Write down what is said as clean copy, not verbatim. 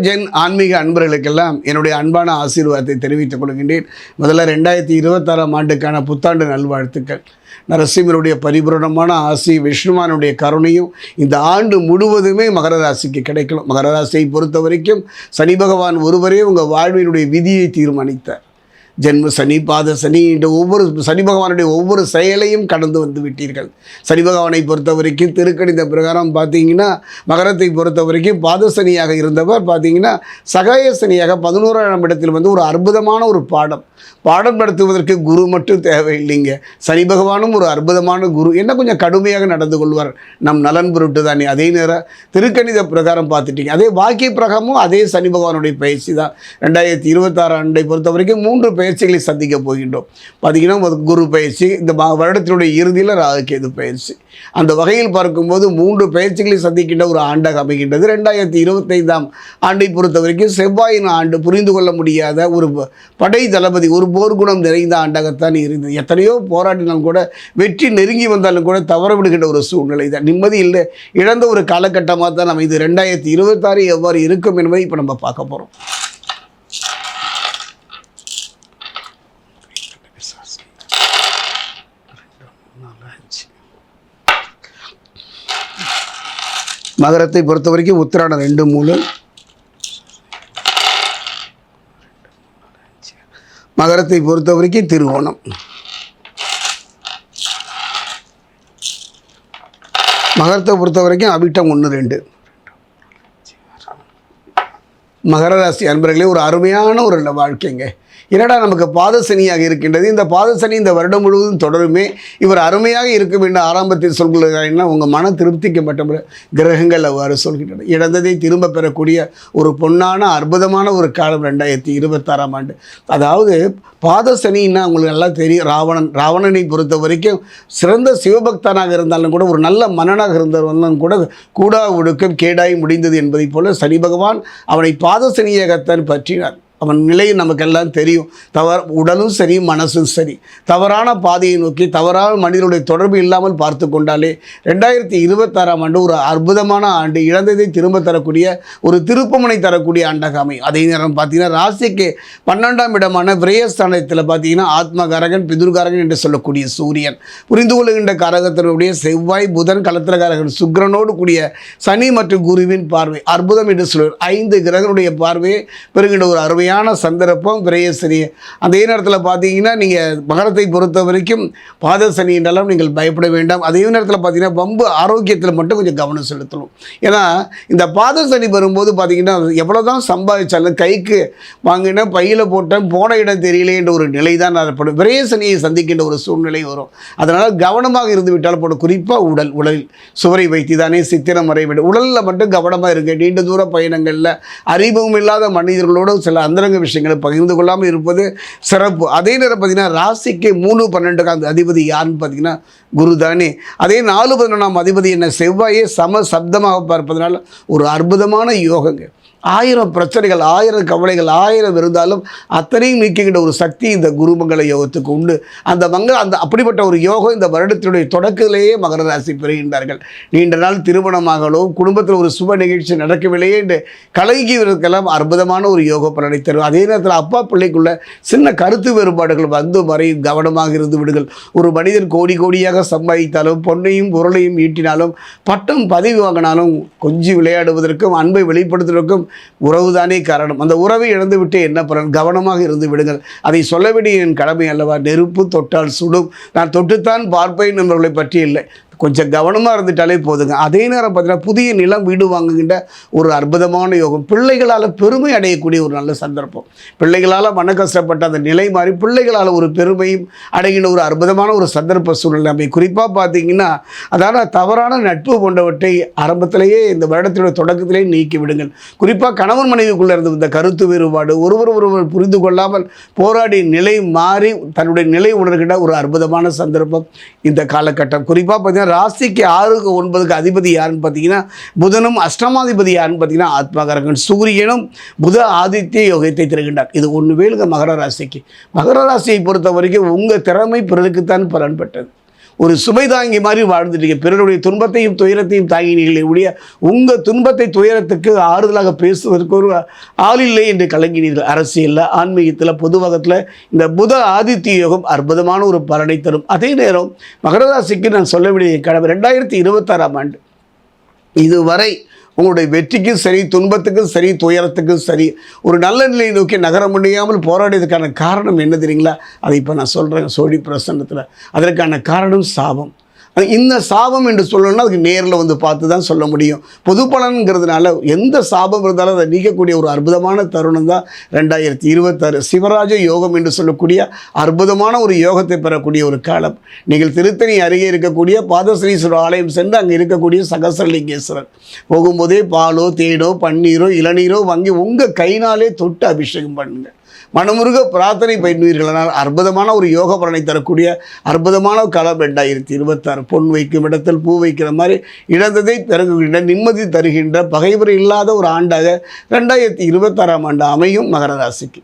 Gen ஆன்மீக அன்பர்களுக்கெல்லாம் என்னுடைய அன்பான ஆசீர்வாதத்தை தெரிவித்துக் கொள்கின்றேன். முதல்ல 2026ஆம் ஆண்டுக்கான புத்தாண்டு நல்வாழ்த்துக்கள். நரசிம்மருடைய பரிபூரணமான ஆசி, விஷ்ணுமானுடைய கருணையும் இந்த ஆண்டு முழுவதுமே மகர ராசிக்கு கிடைக்கணும். மகர ராசியை பொறுத்த வரைக்கும் சனி பகவான் ஒருவரே உங்கள் வாழ்வினுடைய விதியை தீர்மானித்தார். ஜென்ம சனி, பாத சனி என்ற சனி பகவானுடைய ஒவ்வொரு செயலையும் கடந்து வந்து விட்டீர்கள். சனி பகவானை பொறுத்த வரைக்கும் திருக்கணித பிரகாரம் பார்த்தீங்கன்னா மகரத்தை பொறுத்த வரைக்கும் பாத சனியாக இருந்தவர் பார்த்தீங்கன்னா சகாய சனியாக 11ஆம் இடத்தில் வந்து ஒரு அற்புதமான ஒரு பாடம் நடத்துவதற்கு குரு மட்டும் தேவையில்லைங்க. சனி பகவானும் ஒரு அற்புதமான குரு. என்ன கொஞ்சம் கடுமையாக நடந்து கொள்வார், நம் நலன் பொருட்டு தானே. அதே நேரம் திருக்கணித பிரகாரம் பார்த்துட்டீங்க. அதே வாக்கிய பிரகாரமும் அதே சனி பகவானுடைய பயிற்சி தான். 2026 ஆண்டை பொறுத்த வரைக்கும் 3 பயிற்சிகளை சந்திக்க போகின்றோம். பார்த்திங்கன்னா குரு பயிற்சி, இந்த வருடத்தினுடைய இறுதியில் ராகுகேது பயிற்சி. அந்த வகையில் பார்க்கும்போது 3 பயிற்சிகளை சந்திக்கின்ற ஒரு ஆண்டாக அமைகின்றது. 2025ஆம் ஆண்டை பொறுத்த வரைக்கும் செவ்வாயின் ஆண்டு. புரிந்து கொள்ள முடியாத ஒரு படை தளபதி, ஒரு போர்க்குணம் நிறைந்த ஆண்டாகத்தான் இருந்தது. எத்தனையோ போராட்டினாலும் கூட வெற்றி நெருங்கி வந்தாலும் கூட தவற விடுகின்ற ஒரு சூழ்நிலை தான். நிம்மதி இல்லை, இழந்த ஒரு காலகட்டமாக தான் நம்ம இது 2026 எவ்வாறு இருக்கும் என்பதை இப்போ நம்ம பார்க்க போகிறோம். மகரத்தை பொறுத்த வரைக்கும் உத்திராடம் 2, 3. மகரத்தை பொறுத்த வரைக்கும் திருவோணம். மகரத்தை பொறுத்த வரைக்கும் அவிட்டம் 1, 2. மகர ராசி அன்பர்களே, ஒரு அருமையான ஒரு வாழ்க்கைங்க. என்னடா நமக்கு பாதசனியாக இருக்கின்றது, இந்த பாதசனி இந்த வருடம் முழுவதும் தொடருமே, இவர் அருமையாக இருக்கும் என்று ஆரம்பத்தில் சொல்கிறாங்கன்னா உங்கள் மன திருப்திக்கு மட்டும் கிரகங்கள் அவ்வாறு சொல்கின்றன. இழந்ததை திரும்ப பெறக்கூடிய ஒரு பொன்னான அற்புதமான ஒரு காலம் 2026ஆம் ஆண்டு. அதாவது பாதசனின்னா உங்களுக்கு நல்லா தெரியும். ராவணனை பொறுத்த வரைக்கும் சிறந்த சிவபக்தனாக இருந்தாலும் கூட, ஒரு நல்ல மன்னனாக இருந்தவர்களும் கூட கூடா ஒடுக்கம் கேடாய் முடிந்தது என்பதை போல சனி பகவான் அவனை பாதசனியாகத்தான் பற்றினார். அவன் நிலை நமக்கெல்லாம் தெரியும். உடலும் சரி, மனசும் சரி, தவறான பாதையை நோக்கி தவறான மனிதனுடைய தொடர்பு இல்லாமல் பார்த்து கொண்டாலே 2026ஆம் ஆண்டு ஒரு அற்புதமான ஆண்டு. இழந்ததை திரும்ப தரக்கூடிய ஒரு திருப்புமுனை தரக்கூடிய ஆண்டாக அமையும். அதே நேரம் பார்த்தீங்கன்னா ராசிக்கு 12ஆம் இடமான விரயஸ்தானத்தில் பார்த்தீங்கன்னா ஆத்மகாரகன், பிதுர்காரகன் என்று சொல்லக்கூடிய சூரியன், புரிந்து கொள்ளுகின்ற காரகத்தினுடைய செவ்வாய், புதன், கலத்திரகாரகன், சுக்கிரனோடு கூடிய சனி மற்றும் குருவின் பார்வை அற்புதம் என்று சொல்வார். 5 கிரகனுடைய பார்வையை பெறுகின்ற ஒரு அருமையான சந்தர்ப்பம் விரயசனி. அதே நேரத்தில் பார்த்தீங்கன்னா நீங்கள் மகரத்தை பொறுத்த வரைக்கும் பாதசனி என்றாலும் நீங்கள் பயப்பட வேண்டாம். அதே நேரத்தில் பார்த்தீங்கன்னா வம்பு ஆரோக்கியத்தில் மட்டும் கொஞ்சம் கவனம் செலுத்தணும். ஏன்னா இந்த பாதசனி வரும்போது பார்த்தீங்கன்னா எவ்வளோதான் சம்பாதிச்சாலும் கைக்கு வாங்கினா பையில் போட்டேன் போன இடம் தெரியல என்ற ஒரு நிலை தான் ஏற்படும். விரயசனியை சந்திக்கின்ற ஒரு சூழ்நிலை வரும். அதனால் கவனமாக இருந்து விட்டால் போடும். குறிப்பாக உடலில் சுவரை வைத்து தானே சித்திரம் வரைவிடும். உடலில் மட்டும் கவனமாக இருங்க. நீண்ட தூர பயணங்களில் அறிமுகம் இல்லாத மனிதர்களோடு சில அந்தரங்க விஷயங்களை பகிர்ந்து கொள்ளாமல் இருப்பது சிறப்பு. அதே நேரம் பார்த்தீங்கன்னா ராசிக்கு 3, 12 அதிபதி யாருன்னு பார்த்தீங்கன்னா குரு தானே. அதே 4, 11ஆம் அதிபதி என்ன செவ்வாயே சம சப்தமாக பார்ப்பதனால ஒரு அற்புதமான யோகங்க. 1000 பிரச்சனைகள், 1000 கவலைகள், 1000 இருந்தாலும் அத்தனையும் நீக்கின்ற ஒரு சக்தி இந்த குருமங்கள யோகத்துக்கு உண்டு. அந்த அப்படிப்பட்ட ஒரு யோகம் இந்த வருடத்தினுடைய தொடக்கத்திலேயே மகர ராசி பெறுகின்றார்கள். நீண்ட நாள் திருமணமாகலோ, குடும்பத்தில் ஒரு சுப நிகழ்ச்சி நடக்கவில்லையே என்று கலங்கியவர்களுக்கெல்லாம் அற்புதமான ஒரு யோக பலனை தரும். அதே நேரத்தில் அப்பா பிள்ளைக்குள்ள சின்ன கருத்து வேறுபாடுகள் வந்து வரை கவனமாக இருந்து விடுங்கள். ஒரு மனிதன் கோடியாக சம்பாதித்தாலும், பொன்னையும் பொருளையும் ஈட்டினாலும், பட்டம் பதவி வாங்கினாலும் கொஞ்சம் விளையாடுவதற்கும் அன்பை வெளிப்படுத்துவதற்கும் உறவு தானே காரணம். அந்த உறவை இழந்து விட்டு என்ன பலன்? கவனமாக இருந்து விடுங்கள். அதை சொல்ல வேண்டிய என் கடமை அல்லவா? நெருப்பு தொட்டால் சுடும், நான் தொட்டுத்தான் பார்ப்பேன் என்பவர்களை பற்றி இல்லை. கொஞ்சம் கவனமாக இருந்துட்டாலே போதுங்க. அதே நேரம் பார்த்தீங்கன்னா புதிய நிலம் வீடு வாங்குகின்ற ஒரு அற்புதமான யோகம். பிள்ளைகளால் பெருமை அடையக்கூடிய ஒரு நல்ல சந்தர்ப்பம். பிள்ளைகளால் மன கஷ்டப்பட்ட அந்த நிலை மாறி பிள்ளைகளால் ஒரு பெருமையும் அடைகின்ற ஒரு அற்புதமான ஒரு சந்தர்ப்ப சூழ்நிலை அமை. குறிப்பாக பார்த்தீங்கன்னா அதாவது தவறான நட்பு போன்றவற்றை ஆரம்பத்திலேயே இந்த வருடத்தினுடைய தொடக்கத்திலேயே நீக்கி விடுங்கள். குறிப்பாக கணவன் மனைவிக்குள்ளே இருந்த இந்த கருத்து வேறுபாடு, ஒருவர் புரிந்து கொள்ளாமல் போராடி நிலை மாறி தன்னுடைய நிலை உணர்கின்ற ஒரு அற்புதமான சந்தர்ப்பம் இந்த காலகட்டம். குறிப்பாக பார்த்தீங்கன்னா ராசிக்கு 6, 9 அதிபதி யாருன்னு பார்த்தீங்கன்னா புதனும், அஷ்டமாதிபதி யாருன்னு பார்த்தீங்கன்னா ஆத்மகாரகன் சூரியனும் புத ஆதித்ய யோகத்தை தருகின்றார். இது ஒன்று வேலுங்க மகர ராசிக்கு. மகர ராசியை பொறுத்த வரைக்கும் உங்கள் திறமை பிறருக்குத்தான் பலன் பெற்றது. ஒரு சுமை தாங்கி மாதிரி வாழ்ந்துட்டீங்க. பிறருடைய துன்பத்தையும் துயரத்தையும் தாங்கினீர்களே ஒழிய உங்கள் துன்பத்தை துயரத்துக்கு ஆறுதலாக பேசுவதற்கு ஒரு ஆள் இல்லை என்று கலங்கினீர்கள். அரசியலில், ஆன்மீகத்தில், பொதுவகத்தில் இந்த புத ஆதித்ய யோகம் அற்புதமான ஒரு பலனை தரும். அதே நேரம் மகர ராசிக்கு நான் சொல்ல வேண்டிய கடமை 2026ஆம் ஆண்டு இதுவரை உங்களுடைய வெற்றிக்கும் சரி, துன்பத்துக்கும் சரி, துயரத்துக்கும் சரி, ஒரு நல்ல நிலையை நோக்கி நகர முடியாமல் போராடியதுக்கான காரணம் என்ன தெரியுங்களா? அதை இப்போ நான் சொல்கிறேன் சோழி பிரசன்னத்தில். அதற்கான காரணம் சாபம். இந்த சாபம் என்று சொல்லணும்னா அதுக்கு நேரில் வந்து பார்த்து தான் சொல்ல முடியும். பொது பலன்கிறதுனால எந்த சாபம் இருந்தாலும் அதை நீக்கக்கூடிய ஒரு அற்புதமான தருணம் தான் 2026 சிவராஜ யோகம் என்று சொல்லக்கூடிய அற்புதமான ஒரு யோகத்தை பெறக்கூடிய ஒரு காலம். நீங்கள் திருத்தணி அருகே இருக்கக்கூடிய பாதஸ்ரீஸ்வரர் ஆலயம் சென்று அங்கே இருக்கக்கூடிய சகசரலிங்கேஸ்வரர் போகும்போதே பாலோ, தேனோ, பன்னீரோ, இளநீரோ வாங்கி உங்கள் கையினாலே தொட்டு அபிஷேகம் பண்ணுங்கள். மனமுருக பிரார்த்தனை பயிர்வீர்களானால் அற்புதமான ஒரு யோக பலனை தரக்கூடிய அற்புதமான காலம் 2026. பொன் வைக்கும் இடத்தில் பூ வைக்கிற மாதிரி இழந்ததை பிறகுகின்ற, நிம்மதி தருகின்ற, பகைவர் இல்லாத ஒரு ஆண்டாக 2026ஆம் ஆண்டு அமையும் மகர ராசிக்கு.